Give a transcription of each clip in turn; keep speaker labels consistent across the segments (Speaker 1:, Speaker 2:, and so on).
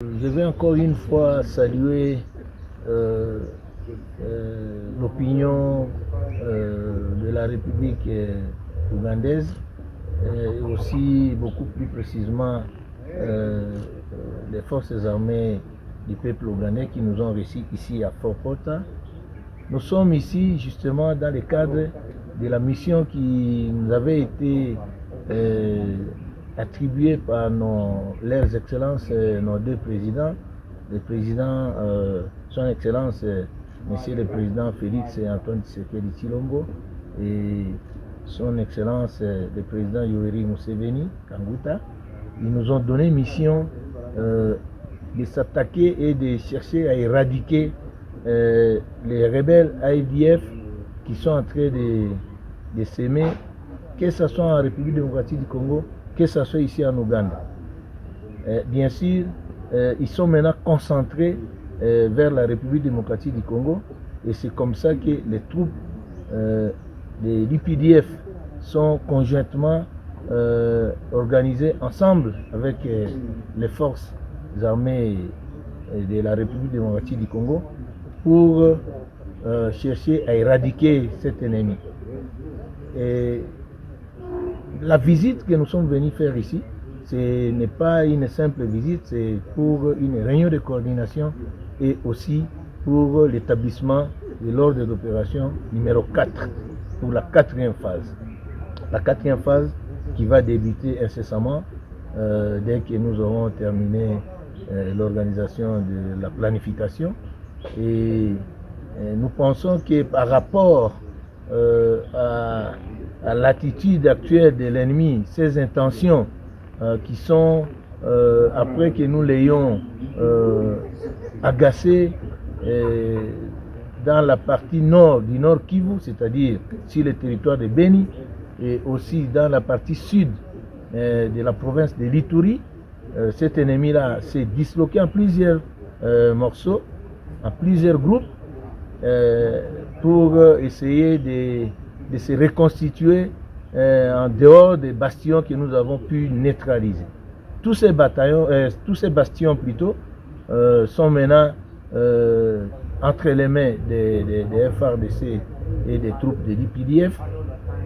Speaker 1: Je vais encore une fois saluer l'opinion de la République ougandaise et aussi beaucoup plus précisément les forces armées du peuple ougandais qui nous ont reçus ici à Fort Portal. Nous sommes ici justement dans le cadre de la mission qui nous avait été attribuée par leurs excellences, nos deux présidents, le président, son excellence, monsieur le président Félix Antoine Tshisekedi Tshilombo et son excellence, le président Yoweri Museveni Kanguta. Ils nous ont donné mission de s'attaquer et de chercher à éradiquer les rebelles ADF qui sont en train de s'aimer, que ce soit en République démocratique du Congo, que ce soit ici en Ouganda. Bien sûr, ils sont maintenant concentrés vers la République démocratique du Congo et c'est comme ça que les troupes de l'UPDF sont conjointement organisées ensemble avec les forces armées de la République démocratique du Congo pour chercher à éradiquer cet ennemi. Et la visite que nous sommes venus faire ici, ce n'est pas une simple visite, c'est pour une réunion de coordination et aussi pour l'établissement de l'ordre d'opération numéro 4, pour la quatrième phase. La quatrième phase qui va débuter incessamment dès que nous aurons terminé l'organisation de la planification. Et nous pensons que par rapport à l'attitude actuelle de l'ennemi, ses intentions qui sont, après que nous l'ayons agacé dans la partie nord du Nord Kivu, c'est-à-dire sur le territoire de Beni, et aussi dans la partie sud de la province de l'Ituri, cet ennemi-là s'est disloqué en plusieurs morceaux, en plusieurs groupes, pour essayer de se reconstituer en dehors des bastions que nous avons pu neutraliser. Tous ces bastions plutôt sont maintenant entre les mains des FARDC et des troupes de l'UPDF,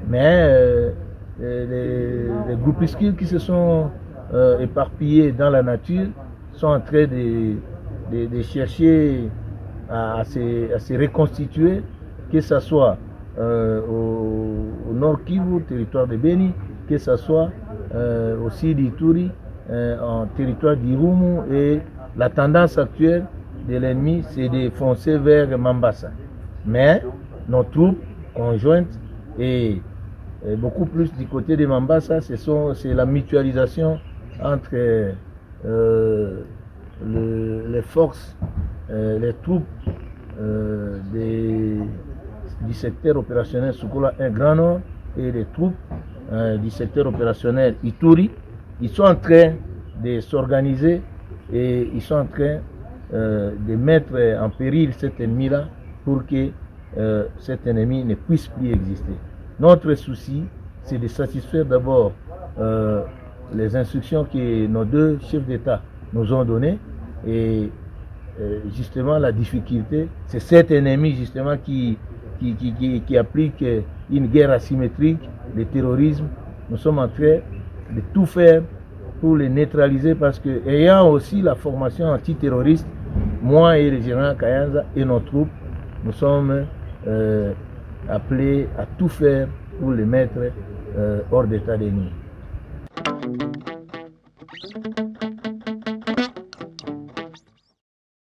Speaker 1: mais les groupuscules qui se sont éparpillés dans la nature sont en train de chercher à se reconstituer, que ce soit au Nord Kivu, territoire de Beni, que ce soit aussi d'Ituri, en territoire d'Irumu, et la tendance actuelle de l'ennemi, c'est de foncer vers Mambasa. Mais nos troupes conjointes et beaucoup plus du côté de Mambasa, c'est la mutualisation entre les forces, les troupes du secteur opérationnel Sokola 1 Grand Nord et les troupes du secteur opérationnel Ituri. Ils sont en train de s'organiser et ils sont en train de mettre en péril cet ennemi-là pour que cet ennemi ne puisse plus exister. Notre souci, c'est de satisfaire d'abord les instructions que nos deux chefs d'État nous ont données et justement la difficulté, c'est cet ennemi justement qui applique une guerre asymétrique, le terrorisme. Nous sommes en train de tout faire pour les neutraliser parce que, ayant aussi la formation antiterroriste, moi et le général Kayanza et nos troupes, nous sommes appelés à tout faire pour les mettre hors d'état de nuire.